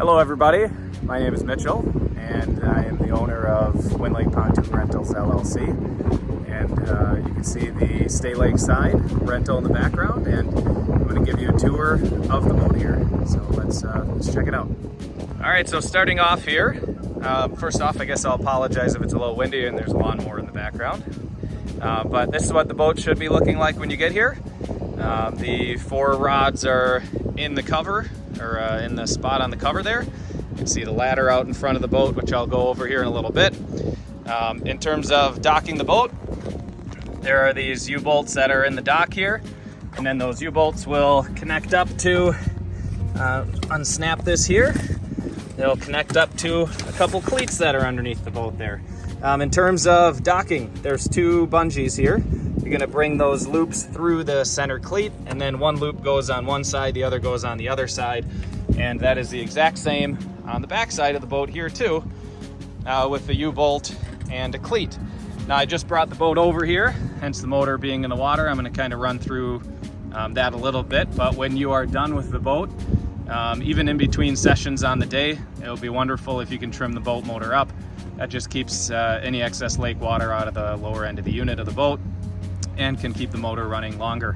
Hello everybody, my name is Mitchell and I am the owner of Wind Lake Pontoon Rentals LLC, and you can see the Stay Lake side rental in the background, and I'm going to give you a tour of the boat here, so let's check it out. Alright, so starting off here, first off I guess I'll apologize if it's a little windy and there's a lawnmower in the background, but this is what the boat should be looking like when you get here. The four rods are in the cover, or in the spot on the cover there. You can see the ladder out in front of the boat, which I'll go over here in a little bit. In terms of docking the boat, there are these U-bolts that are in the dock here, and then those U-bolts will connect up to, unsnap this here, they'll connect up to a couple cleats that are underneath the boat there. In terms of docking, there's two bungees here. You're gonna bring those loops through the center cleat, and then one loop goes on one side, the other goes on the other side, and that is the exact same on the back side of the boat here too, with the U-bolt and a cleat. Now I just brought the boat over here, hence the motor being in the water. I'm gonna kind of run through that a little bit, but when you are done with the boat, even in between sessions on the day, it'll be wonderful if you can trim the boat motor up. That just keeps any excess lake water out of the lower end of the unit of the boat and can keep the motor running longer.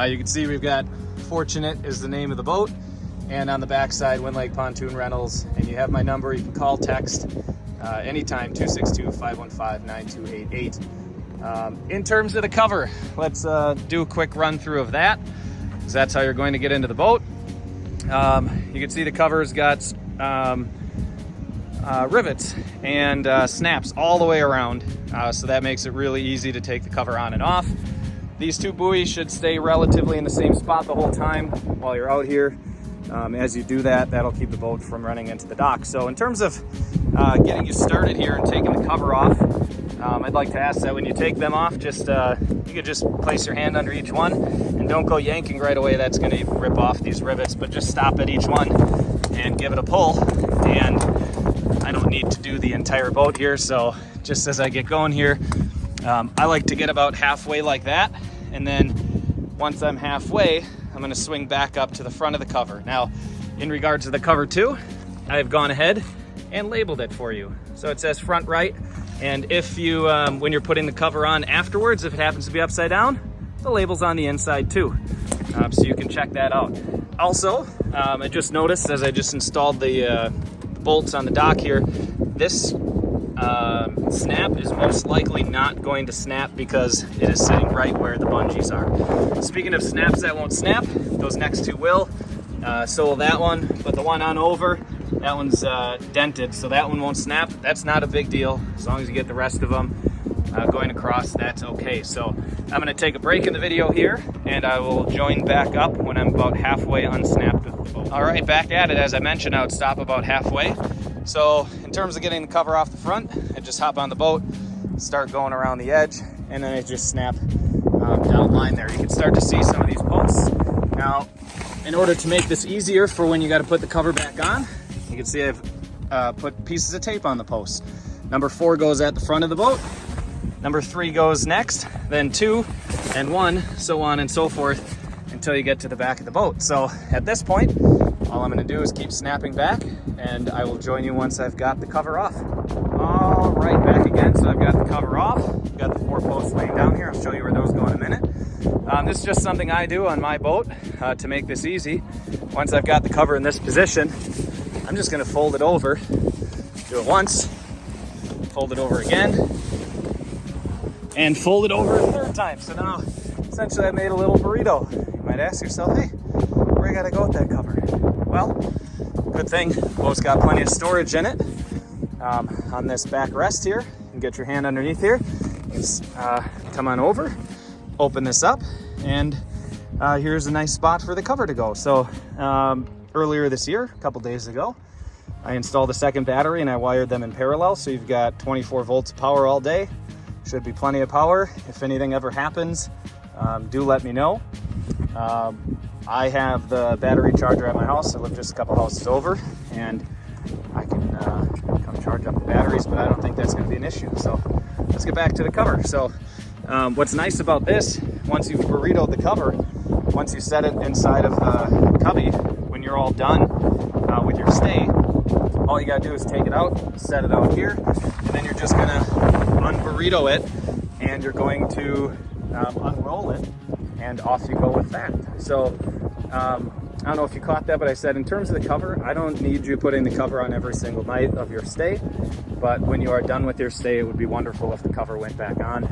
You can see we've got Fortunate is the name of the boat, and on the back side, Wind Lake Pontoon Rentals, and you have my number. You can call, text anytime, 262-515-9288. In terms of the cover, let's do a quick run through of that, because that's how you're going to get into the boat. You can see the cover's got rivets and snaps all the way around, so that makes it really easy to take the cover on and off. These two buoys should stay relatively in the same spot the whole time while you're out here. As you do that, that'll keep the boat from running into the dock. So in terms of getting you started here and taking the cover off, I'd like to ask that when you take them off, just you could just place your hand under each one, and don't go yanking right away. That's going to rip off these rivets, but just stop at each one and give it a pull. And I don't need to do the entire boat here, so just as I get going here, I like to get about halfway like that, and then once I'm halfway, I'm going to swing back up to the front of the cover. Now, in regards to the cover too, I've gone ahead and labeled it for you. So it says front right, and if you, when you're putting the cover on afterwards, if it happens to be upside down, the label's on the inside too, so you can check that out. Also, I just noticed as I just installed the bolts on the dock here, this snap is most likely not going to snap because it is sitting right where the bungees are. Speaking of snaps that won't snap, those next two will. So will that one, but the one on over, that one's dented, so that one won't snap. That's not a big deal. As long as you get the rest of them going across, that's okay. So I'm gonna take a break in the video here, and I will join back up when I'm about halfway unsnapped with the boat. All right, back at it. As I mentioned, I would stop about halfway. So in terms of getting the cover off the front, I just hop on the boat, start going around the edge, and then I just snap down line there. You can start to see some of these posts. Now, in order to make this easier for when you got to put the cover back on, you can see I've put pieces of tape on the posts. Number 4 goes at the front of the boat, number 3 goes next, then 2 and 1, so on and so forth until you get to the back of the boat. So at this point, all I'm going to do is keep snapping back, and I will join you once I've got the cover off. All right, back again. So I've got the cover off. I've got the 4 posts laying down here. I'll show you where those go in a minute. This is just something I do on my boat to make this easy. Once I've got the cover in this position, I'm just going to fold it over. Do it once, fold it over again, and fold it over a 3rd time. So now, essentially, I made a little burrito. You might ask yourself, hey, where I gotta go with that cover? Well, good thing the boat's got plenty of storage in it. On this back rest here, you can get your hand underneath here. You can come on over, open this up, and here's a nice spot for the cover to go. So earlier this year, a couple days ago, I installed a 2nd battery and I wired them in parallel, so you've got 24 volts of power all day. Should be plenty of power. If anything ever happens, do let me know. I have the battery charger at my house. I live just a couple houses over, and I can come charge up the batteries, but I don't think that's going to be an issue. So let's get back to the cover. So what's nice about this, once you've burritoed the cover, once you set it inside of the cubby, when you're all done with your stay, all you gotta do is take it out, set it out here, and then you're just gonna unburrito it, and you're going to unroll it, and off you go with that. So I don't know if you caught that, but I said in terms of the cover, I don't need you putting the cover on every single night of your stay, but when you are done with your stay, it would be wonderful if the cover went back on,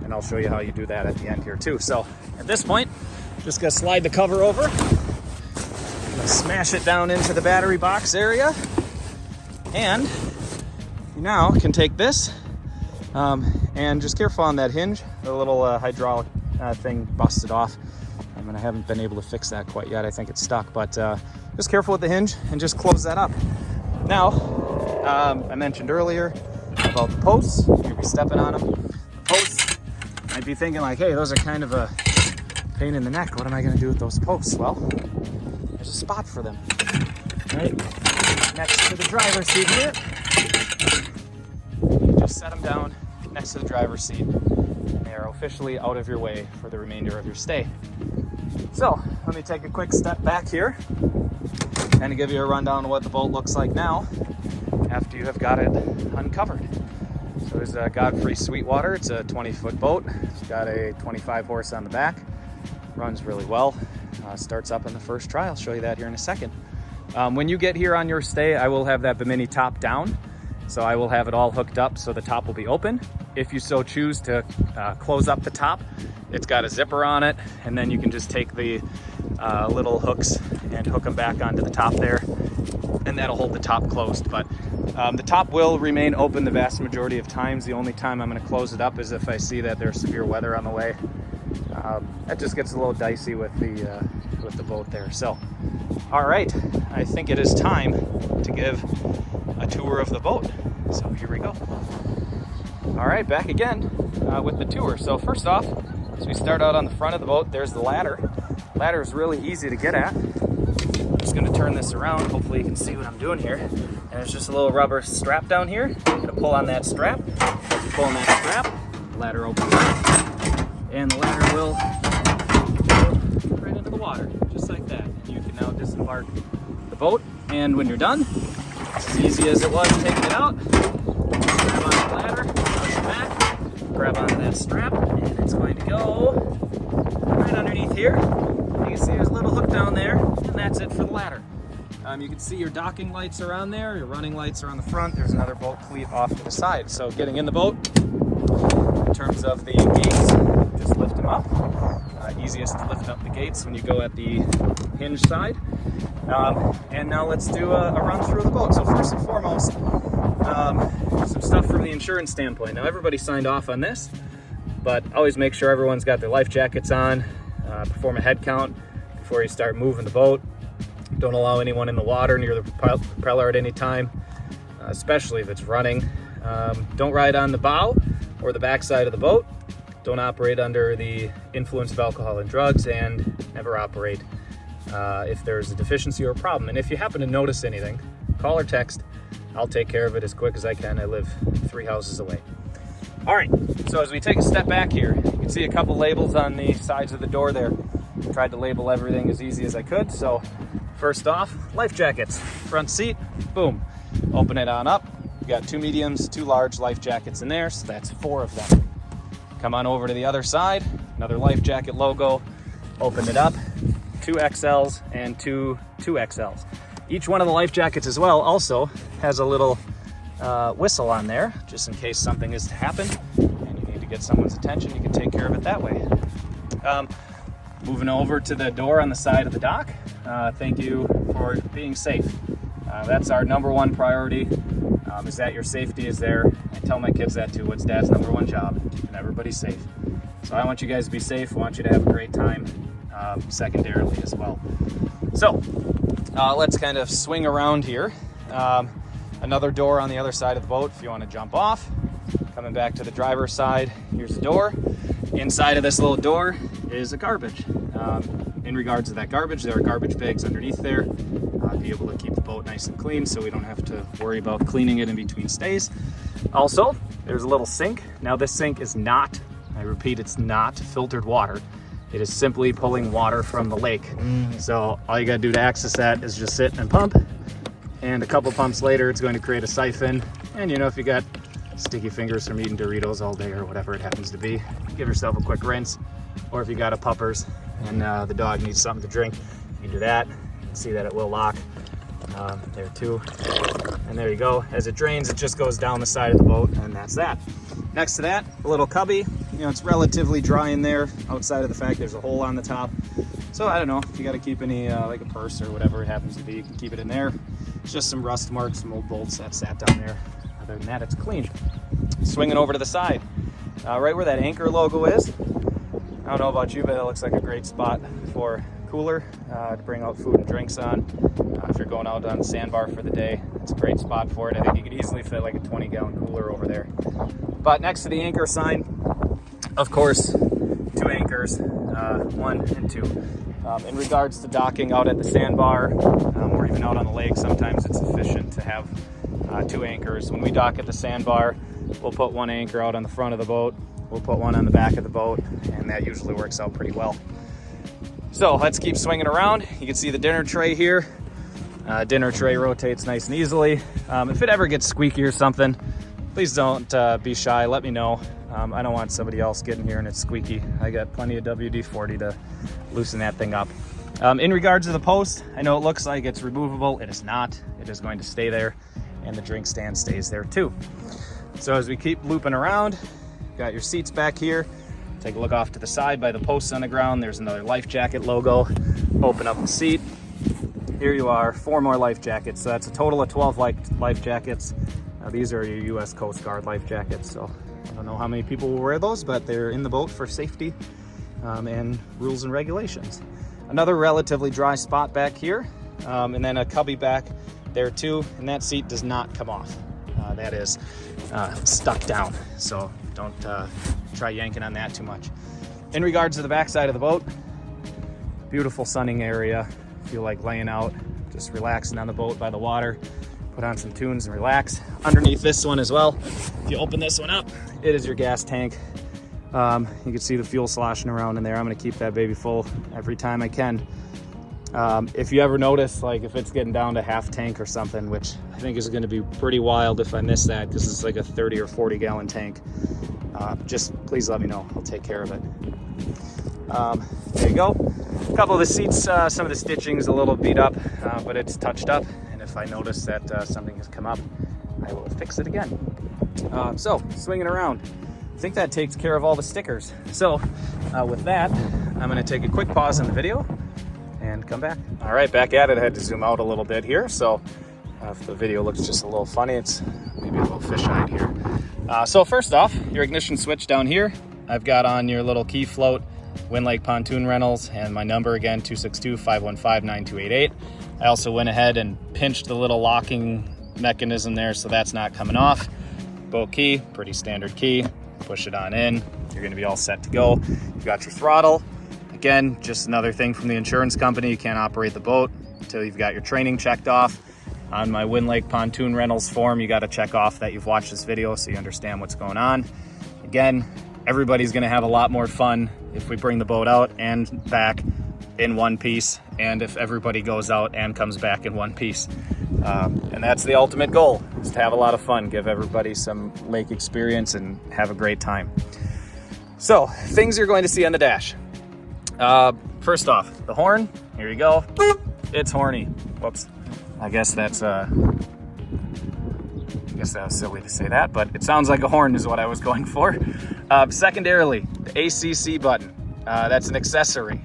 and I'll show you how you do that at the end here too. So at this point, just gonna slide the cover over, smash it down into the battery box area, and you now can take this and just careful on that hinge. The little hydraulic thing busted off, and I haven't been able to fix that quite yet. I think it's stuck, but just careful with the hinge and just close that up. Now, I mentioned earlier about the posts. You're gonna be stepping on them. The posts, you might be thinking like, hey, those are kind of a pain in the neck. What am I gonna do with those posts? Well, there's a spot for them, right next to the driver's seat here. You just set them down next to the driver's seat, and they are officially out of your way for the remainder of your stay. So let me take a quick step back here and give you a rundown of what the boat looks like now after you have got it uncovered. So there's Godfrey Sweetwater. It's a 20-foot boat. It's got a 25 horse on the back. Runs really well. Starts up in the first try. I'll show you that here in a second. When you get here on your stay, I will have that Bimini top down. So I will have it all hooked up so the top will be open. If you so choose to close up the top, it's got a zipper on it, and then you can just take the little hooks and hook them back onto the top there, and that'll hold the top closed. But the top will remain open the vast majority of times. The only time I'm going to close it up is if I see that there's severe weather on the way. That just gets a little dicey with the boat there. So, all right, I think it is time to give a tour of the boat. So here we go. All right, back again with the tour. So first off, as we start out on the front of the boat, there's the ladder. Ladder is really easy to get at. I'm just going to turn this around. Hopefully you can see what I'm doing here. And there's just a little rubber strap down here. You're going to pull on that strap. As you pull on that strap, the ladder opens up, and the ladder will go right into the water, just like that. And you can now disembark the boat. And when you're done, it's as easy as it was taking it out. Grab on the ladder, push it back, grab onto that strap, and it's going to go right underneath here. You can see there's a little hook down there, and that's it for the ladder. You can see your docking lights are on there, your running lights are on the front. There's another boat cleat off to the side. So getting in the boat, in terms of the gates, just lift them up. Easiest to lift up the gates when you go at the hinge side. And now let's do a run through the boat. So first and foremost, some stuff from the insurance standpoint. Now everybody signed off on this, but always make sure everyone's got their life jackets on. Perform a head count before you start moving the boat. Don't allow anyone in the water near the propeller at any time, especially if it's running. Don't ride on the bow or the back side of the boat. Don't operate under the influence of alcohol and drugs, and never operate if there's a deficiency or a problem. And if you happen to notice anything, call or text. I'll take care of it as quick as I can. I live 3 houses away. All right, so as we take a step back here, you can see a couple labels on the sides of the door there. Tried to label everything as easy as I could. So first off, life jackets, front seat, boom. Open it on up. We got 2 mediums, 2 large life jackets in there, so that's 4 of them. Come on over to the other side, another life jacket logo, open it up, 2 XLs and 2 2XLs. Each one of the life jackets as well also has a little whistle on there, just in case something is to happen and you need to get someone's attention. You can take care of it that way. Moving over to the door on the side of the dock, thank you for being safe. That's our #1 priority, is that your safety is there. I tell my kids that too. What's Dad's #1 job? Keeping everybody safe. So I want you guys to be safe. I want you to have a great time, secondarily as well. So let's kind of swing around here. Another door on the other side of the boat if you want to jump off. Coming back to the driver's side, here's the door. Inside of this little door is a garbage. In regards to that garbage, there are garbage bags underneath there. Be able to keep the boat nice and clean so we don't have to worry about cleaning it in between stays. Also, there's a little sink. Now this sink is not, I repeat, it's not filtered water. It is simply pulling water from the lake. So all you gotta do to access that is just sit and pump, and a couple pumps later, it's going to create a siphon. And you know, if you got sticky fingers from eating Doritos all day or whatever it happens to be, give yourself a quick rinse. Or if you got a puppers and the dog needs something to drink, you can do that. You can see that it will lock there too. And there you go. As it drains, it just goes down the side of the boat, and that's that. Next to that, a little cubby. You know, it's relatively dry in there, outside of the fact there's a hole on the top. So I don't know, if you got to keep any, like a purse or whatever it happens to be, you can keep it in there. It's just some rust marks, some old bolts that sat down there. Other than that, it's clean. Swinging over to the side, right where that anchor logo is. I don't know about you, but it looks like a great spot for cooler to bring out food and drinks on. If you're going out on the sandbar for the day, it's a great spot for it. I think you could easily fit like a 20-gallon cooler over there. But next to the anchor sign, of course, 2 anchors, 1 and 2. In regards to docking out at the sandbar or even out on the lake, sometimes it's sufficient to have 2 anchors. When we dock at the sandbar, we'll put 1 anchor out on the front of the boat, we'll put 1 on the back of the boat, and that usually works out pretty well. So let's keep swinging around. You can see the dinner tray here. Dinner tray rotates nice and easily. If it ever gets squeaky or something, please don't be shy, let me know. I don't want somebody else getting here and it's squeaky. I got plenty of WD-40 to loosen that thing up. In regards to the post, I know it looks like it's removable. It is not. It is going to stay there, and the drink stand stays there too. So as we keep looping around, got your seats back here. Take a look off to the side by the posts on the ground. There's another life jacket logo. Open up the seat. Here you are, 4 more life jackets. So that's a total of 12 life jackets. These are your U.S. Coast Guard life jackets. So I don't know how many people will wear those, but they're in the boat for safety and rules and regulations. Another relatively dry spot back here, and then a cubby back there too. And that seat does not come off. That is stuck down. So don't try yanking on that too much. In regards to the back side of the boat, beautiful sunning area. Feel like laying out, just relaxing on the boat by the water. Put on some tunes and relax. Underneath this one as well, if you open this one up, it is your gas tank. You can see the fuel sloshing around in there. I'm gonna keep that baby full every time I can. If you ever notice, like if it's getting down to half tank or something, which I think is gonna be pretty wild if I miss that, because it's like a 30 or 40 gallon tank, just please let me know. I'll take care of it. There you go. A couple of the seats, some of the stitching is a little beat up, but it's touched up. And if I notice that something has come up, I will fix it again. So swinging around, I think that takes care of all the stickers. So with that, I'm gonna take a quick pause in the video and come back. All right, back at it. I had to zoom out a little bit here. So if the video looks just a little funny, it's maybe a little fisheye here. So first off, your ignition switch down here, I've got on your little key float, Wind Lake Pontoon Rentals, and my number again, 262-515-9288. I also went ahead and pinched the little locking mechanism there, so that's not coming off. Boat key, pretty standard key. Push it on in. You're gonna be all set to go. You got your throttle. Again, just another thing from the insurance company. You can't operate the boat until you've got your training checked off. On my Wind Lake Pontoon Rentals form, you got to check off that you've watched this video so you understand what's going on. Again, everybody's going to have a lot more fun if we bring the boat out and back in one piece, and if everybody goes out and comes back in one piece. And that's the ultimate goal, is to have a lot of fun, give everybody some lake experience and have a great time. So, things you're going to see on the dash. First off, the horn. Here you go. It's horny. Whoops. I guess that was silly to say that, but it sounds like a horn is what I was going for. Secondarily, the ACC button. That's an accessory.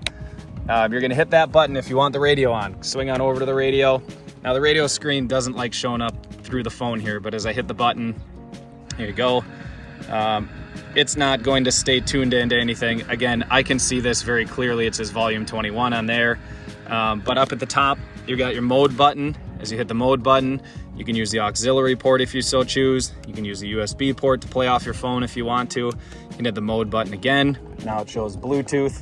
You're gonna hit that button if you want the radio on. Swing on over to the radio. Now the radio screen doesn't like showing up through the phone here, but as I hit the button, here you go. It's not going to stay tuned into anything. Again, I can see this very clearly. It says volume 21 on there. But up at the top, you got your mode button. As you hit the mode button, you can use the auxiliary port if you so choose. You can use the USB port to play off your phone if you want to. You can hit the mode button again. Now it shows Bluetooth.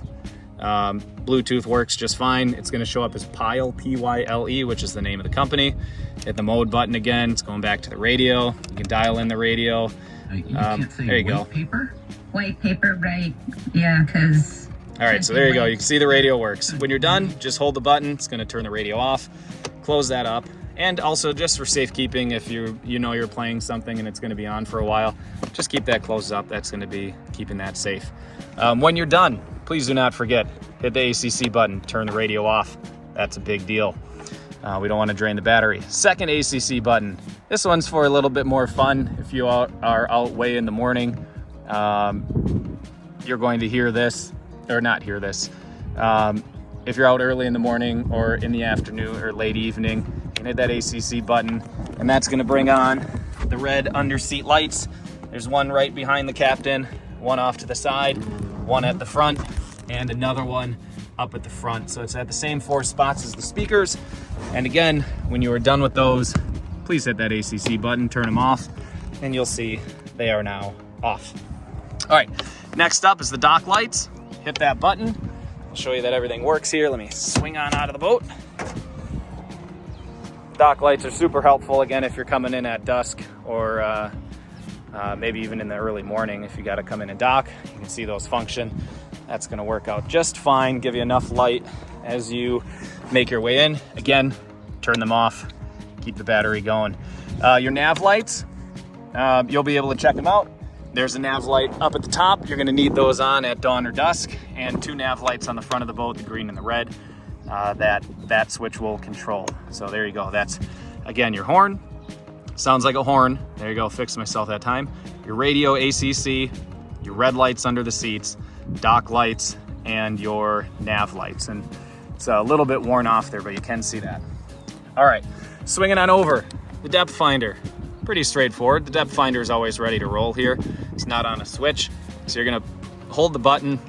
Bluetooth works just fine. It's gonna show up as Pyle, P-Y-L-E, which is the name of the company. Hit the mode button again. It's going back to the radio. You can dial in the radio. You can't say there you go. Paper? White paper, right? Yeah, because... All right, so there you go. You can see the radio works. When you're done, just hold the button. It's gonna turn the radio off. Close that up, And also just for safekeeping, if you know you're playing something and it's going to be on for a while, just keep that closed up. That's going to be keeping that safe. When you're done, please do not forget, hit the ACC button, turn the radio off. That's a big deal. We don't want to drain the battery. Second ACC button. This one's for a little bit more fun. If you are out way in the morning, you're going to hear this, or not hear this. If you're out early in the morning or in the afternoon or late evening, you can hit that ACC button, and that's going to bring on the red under seat lights. There's one right behind the captain, one off to the side, one at the front, and another one up at the front. So it's at the same 4 spots as the speakers. And again, when you are done with those, please hit that ACC button, turn them off, and you'll see they are now off. All right, next up is the dock lights. Hit that button. I'll show you that everything works here. Let me swing on out of the boat. Dock lights are super helpful, again, if you're coming in at dusk or maybe even in the early morning. If you got to come in and dock, you can see those function. That's going to work out just fine, give you enough light as you make your way in. Again, turn them off, keep the battery going. Your nav lights, you'll be able to check them out. There's a nav light up at the top. You're going to need those on at dawn or dusk, and 2 nav lights on the front of the boat, the green and the red, that switch will control. So there you go. That's, again, your horn. Sounds like a horn. There you go, fixed myself that time. Your radio ACC, your red lights under the seats, dock lights, and your nav lights. And it's a little bit worn off there, but you can see that. All right, swinging on over, the depth finder. Pretty straightforward. The depth finder is always ready to roll here. It's not on a switch. So you're gonna hold the button,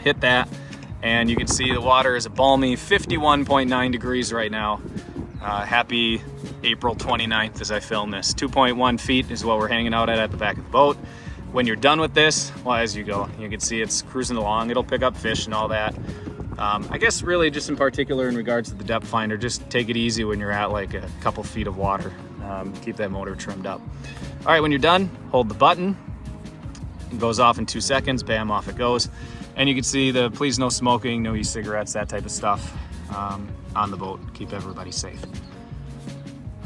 hit that, and you can see the water is a balmy 51.9 degrees right now. Happy April 29th as I film this. 2.1 feet is what we're hanging out at the back of the boat. When you're done with this, well, as you go, you can see it's cruising along. It'll pick up fish and all that. I guess really just in particular in regards to the depth finder, just take it easy when you're at like a couple feet of water. Keep that motor trimmed up. All right, when you're done, hold the button. It goes off in 2 seconds, bam, off it goes. And you can see the please no smoking, no e-cigarettes, that type of stuff on the boat. Keep everybody safe.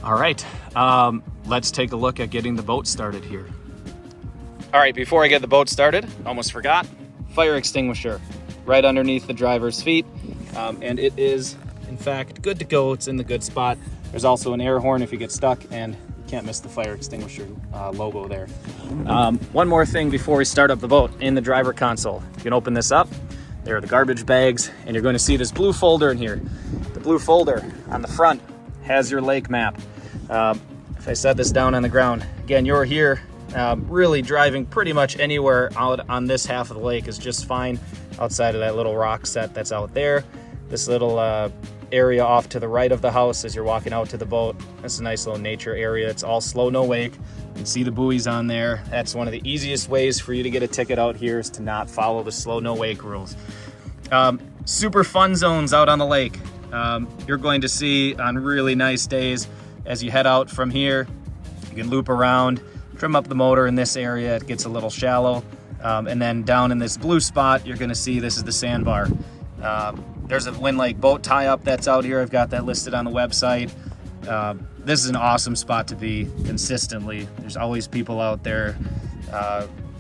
All right, let's take a look at getting the boat started here. All right, before I get the boat started, almost forgot, fire extinguisher right underneath the driver's feet. And it is, in fact, good to go. It's in the good spot. There's also an air horn if you get stuck, and you can't miss the fire extinguisher logo there. One more thing before we start up the boat. In the driver console, you can open this up. There are the garbage bags, and you're going to see this blue folder in here. The blue folder on the front has your lake map. If I set this down on the ground, again, you're here really driving pretty much anywhere out on this half of the lake is just fine, outside of that little rock set that's out there. This little area off to the right of the house as you're walking out to the boat, that's a nice little nature area. It's all slow, no wake. You can see the buoys on there. That's one of the easiest ways for you to get a ticket out here, is to not follow the slow, no wake rules. Super fun zones out on the lake. You're going to see on really nice days as you head out from here, you can loop around, trim up the motor in this area. It gets a little shallow. And then down in this blue spot, you're gonna see this is the sandbar. There's a Wind Lake boat tie-up that's out here. I've got that listed on the website. This is an awesome spot to be consistently. There's always people out there.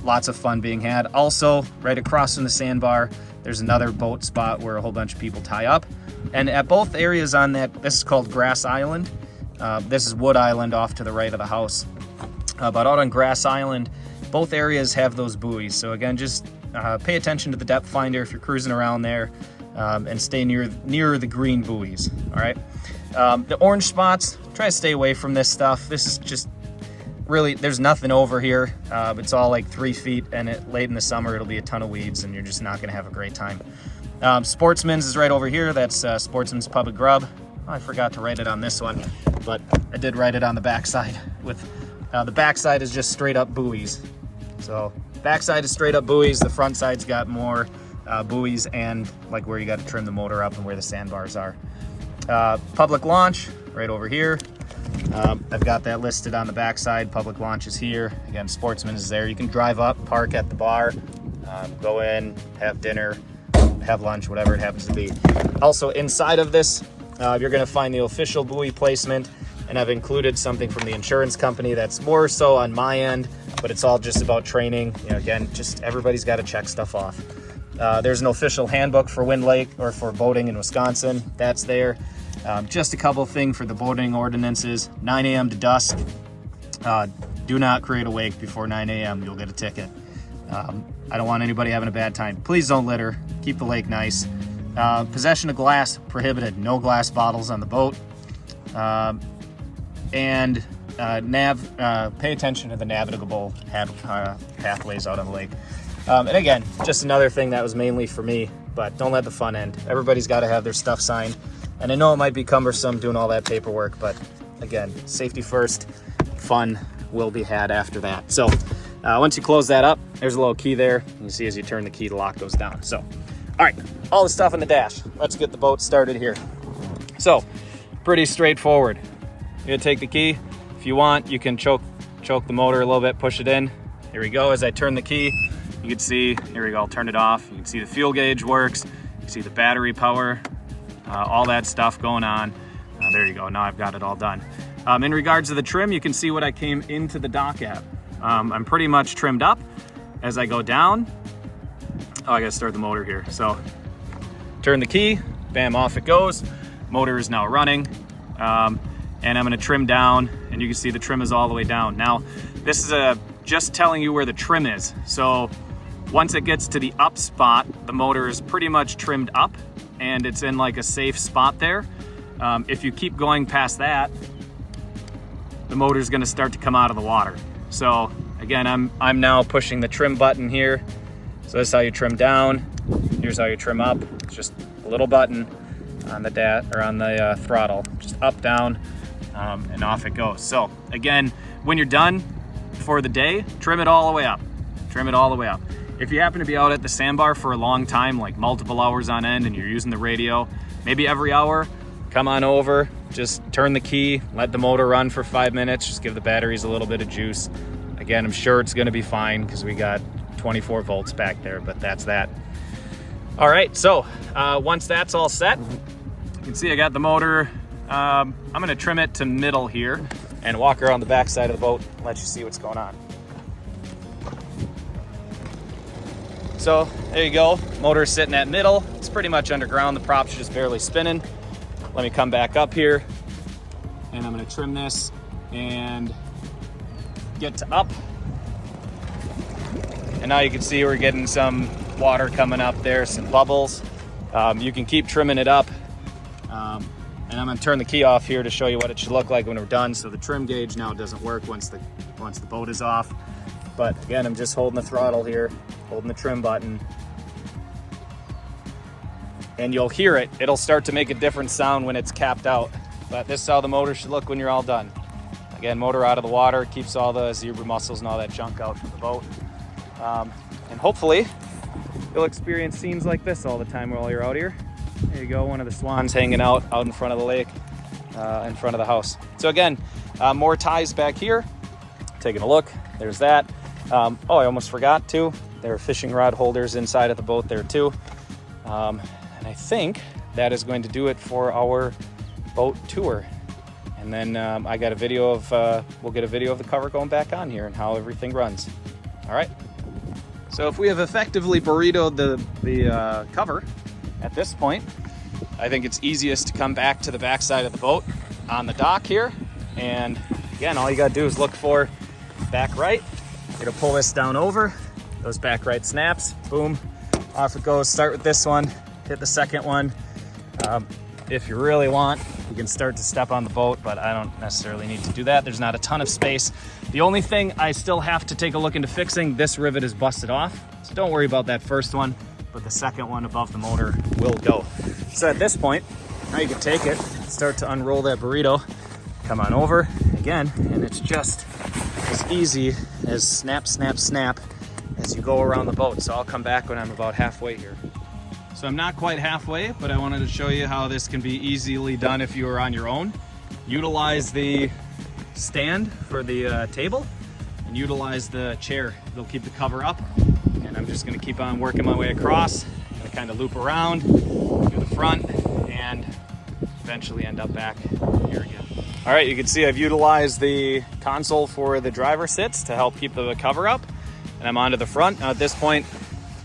Lots of fun being had. Also, right across from the sandbar, there's another boat spot where a whole bunch of people tie up. And at both areas on that, this is called Grass Island. This is Wood Island off to the right of the house. But out on Grass Island, both areas have those buoys. So again, just pay attention to the depth finder if you're cruising around there, and stay near the green buoys, all right? The orange spots, try to stay away from this stuff. This is just really, there's nothing over here. It's all like 3 feet, and late in the summer, it'll be a ton of weeds, and you're just not gonna have a great time. Sportsman's is right over here. That's Sportsman's Pub and Grub. Oh, I forgot to write it on this one, but I did write it on the backside. The backside is just straight up buoys. So backside is straight up buoys. The front side's got more buoys and like where you got to trim the motor up and where the sandbars are. Public launch right over here. I've got that listed on the backside. Public launch is here. Again, Sportsman is there. You can drive up, park at the bar, go in, have dinner, have lunch, whatever it happens to be. Also inside of this, you're going to find the official buoy placement. and I've included something from the insurance company that's more so on my end, but it's all just about training. You know, again, just everybody's got to check stuff off. There's an official handbook for Wind Lake or for boating in Wisconsin. That's there. Just a couple things for the boating ordinances. 9 a.m. to dusk. Do not create a wake before 9 a.m. You'll get a ticket. I don't want anybody having a bad time. Please don't litter. Keep the lake nice. Possession of glass prohibited. No glass bottles on the boat. And pay attention to the navigable pathways out on the lake. And again, just another thing that was mainly for me, but don't let the fun end. Everybody's got to have their stuff signed. And I know it might be cumbersome doing all that paperwork, but again, safety first, fun will be had after that. So once you close that up, there's a little key there. You can see as you turn the key, the lock goes down. So, all right, all the stuff in the dash. Let's get the boat started here. So, pretty straightforward. You're gonna take the key. If you want, you can choke the motor a little bit, push it in. Here we go. As I turn the key, you can see, here we go, I'll turn it off. You can see the fuel gauge works. You can see the battery power, all that stuff going on. There you go, now I've got it all done. In regards to the trim, you can see what I came into the dock at. I'm pretty much trimmed up. As I go down, I gotta start the motor here. So turn the key, bam, off it goes. Motor is now running. And I'm gonna trim down, and you can see the trim is all the way down. Now, this is just telling you where the trim is. So once it gets to the up spot, the motor is pretty much trimmed up and it's in like a safe spot there. If you keep going past that, the motor is gonna start to come out of the water. So again, I'm now pushing the trim button here. So this is how you trim down. Here's how you trim up. It's just a little button on the throttle, just up, down, and off it goes. So again, when you're done for the day, trim it all the way up. Trim it all the way up. If you happen to be out at the sandbar for a long time, like multiple hours on end, and you're using the radio, maybe every hour, come on over, just turn the key, let the motor run for 5 minutes, just give the batteries a little bit of juice. Again, I'm sure it's gonna be fine because we got 24 volts back there, but that's that. All right, so once that's all set, you can see I got the motor. I'm gonna trim it to middle here and walk around the back side of the boat and let you see what's going on. So there you go, motor's sitting at middle. It's pretty much underground, the props are just barely spinning. Let me come back up here and I'm gonna trim this and get to up. And now you can see we're getting some water coming up there, some bubbles. You can keep trimming it up. And I'm gonna turn the key off here to show you what it should look like when we're done. So the trim gauge now doesn't work once the boat is off. But again, I'm just holding the throttle here, holding the trim button. And you'll hear it. It'll start to make a different sound when it's capped out. But this is how the motor should look when you're all done. Again, motor out of the water, keeps all the zebra mussels and all that junk out from the boat. And hopefully you'll experience scenes like this all the time while you're out here. There you go, one of the swans hanging out in front of the lake, in front of the house. So again, more ties back here. Taking a look, there's that. Oh, I almost forgot too. There are fishing rod holders inside of the boat there too. And I think that is going to do it for our boat tour. And then I got a video of, we'll get a video of the cover going back on here and how everything runs. All right. So if we have effectively burritoed the cover at this point, I think it's easiest to come back to the back side of the boat on the dock here. And again, all you gotta do is look for back right. You're gonna pull this down over, those back right snaps, boom, off it goes. Start with this one, hit the second one. If you really want, you can start to step on the boat, but I don't necessarily need to do that. There's not a ton of space. The only thing I still have to take a look into fixing, this rivet is busted off. So don't worry about that first one, but the second one above the motor will go. So at this point, now you can take it, start to unroll that burrito, come on over again, and it's just as easy as snap, snap, snap as you go around the boat. So I'll come back when I'm about halfway here. So I'm not quite halfway, but I wanted to show you how this can be easily done if you are on your own. Utilize the stand for the table and utilize the chair. They'll keep the cover up. And I'm just gonna keep on working my way across. I'm gonna kind of loop around, do the front, and eventually end up back here again. All right, you can see I've utilized the console for the driver sits to help keep the cover up, and I'm onto the front. Now at this point,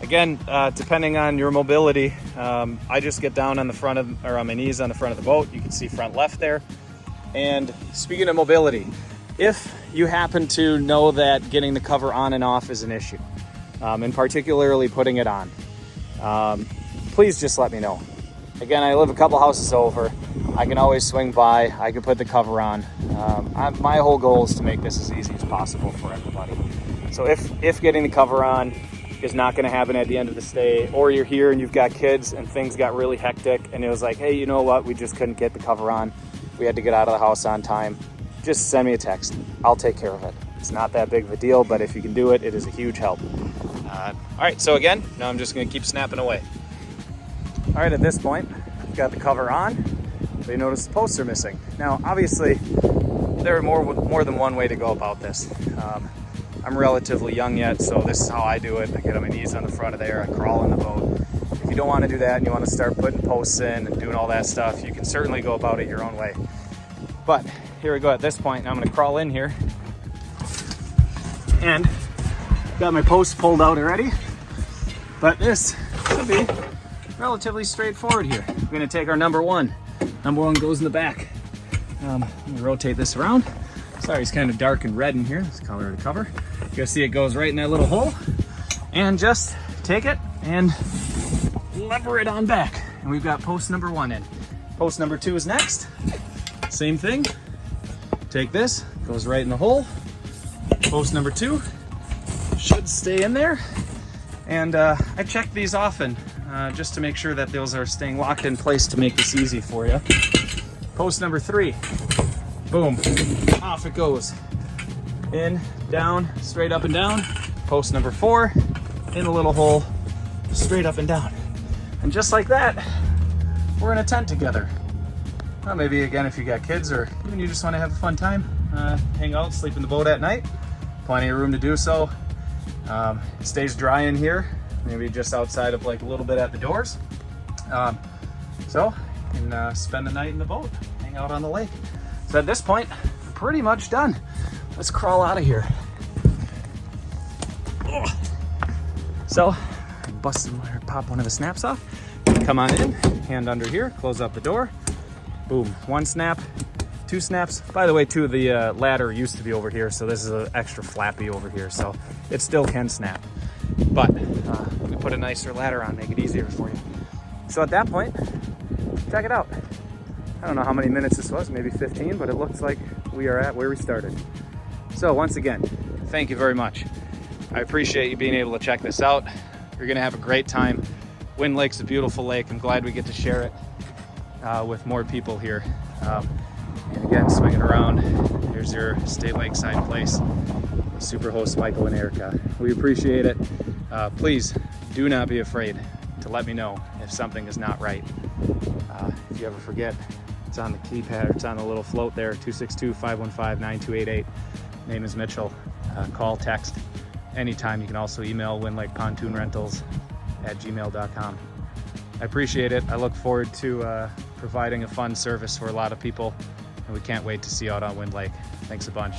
again, depending on your mobility, I just get down on the front of, or on my knees on the front of the boat. You can see front left there. And speaking of mobility, if you happen to know that getting the cover on and off is an issue, and particularly putting it on, please just let me know. Again, I live a couple houses over. I can always swing by. I can put the cover on. My whole goal is to make this as easy as possible for everybody. So if getting the cover on is not going to happen at the end of the stay, or you're here and you've got kids and things got really hectic and it was like, hey, you know what? We just couldn't get the cover on. We had to get out of the house on time. Just send me a text. I'll take care of it. It's not that big of a deal, but if you can do it, it is a huge help. All right, so again, now I'm just going to keep snapping away. All right, at this point, I've got the cover on, but you notice the posts are missing. Now, obviously, there are more than one way to go about this. I'm relatively young yet, so this is how I do it. I get on my knees on the front of there, I crawl in the boat. If you don't want to do that and you want to start putting posts in and doing all that stuff, you can certainly go about it your own way. But here we go at this point. Now I'm going to crawl in here and got my posts pulled out already. But this should be relatively straightforward here. We're going to take our number one. Number one goes in the back. Let me rotate this around. Sorry, it's kind of dark and red in here. This color of the cover. You can see it goes right in that little hole. And just take it and lever it on back. And we've got post number one in. Post number two is next. Same thing. Take this, goes right in the hole. Post number two should stay in there. And I check these often just to make sure that those are staying locked in place to make this easy for you. Post number three, boom, off it goes. In, down, straight up and down. Post number four, in a little hole, straight up and down. And just like that, we're in a tent together. Well, maybe again, if you got kids or even you just want to have a fun time, hang out, sleep in the boat at night, plenty of room to do so. It stays dry in here, maybe just outside of like a little bit at the doors. So you can spend the night in the boat, hang out on the lake. So at this point, I'm pretty much done. Let's crawl out of here. So pop one of the snaps off, come on in, hand under here, close up the door. Boom, one snap, two snaps. By the way, too, the ladder used to be over here, so this is an extra flappy over here, so it still can snap. But we put a nicer ladder on, make it easier for you. So at that point, check it out. I don't know how many minutes this was, maybe 15, but it looks like we are at where we started. So once again, thank you very much. I appreciate you being able to check this out. You're gonna have a great time. Wind Lake's a beautiful lake. I'm glad we get to share it with more people here. And again, swinging around, here's your State Lakeside place. Superhost Michael and Erica. We appreciate it. Please do not be afraid to let me know if something is not right. If you ever forget, it's on the keypad, it's on the little float there, 262-515-9288. Name is Mitchell. Call, text, anytime. You can also email windlakepontoonrentals@gmail.com. I appreciate it. I look forward to providing a fun service for a lot of people, and we can't wait to see you out on Wind Lake. Thanks a bunch.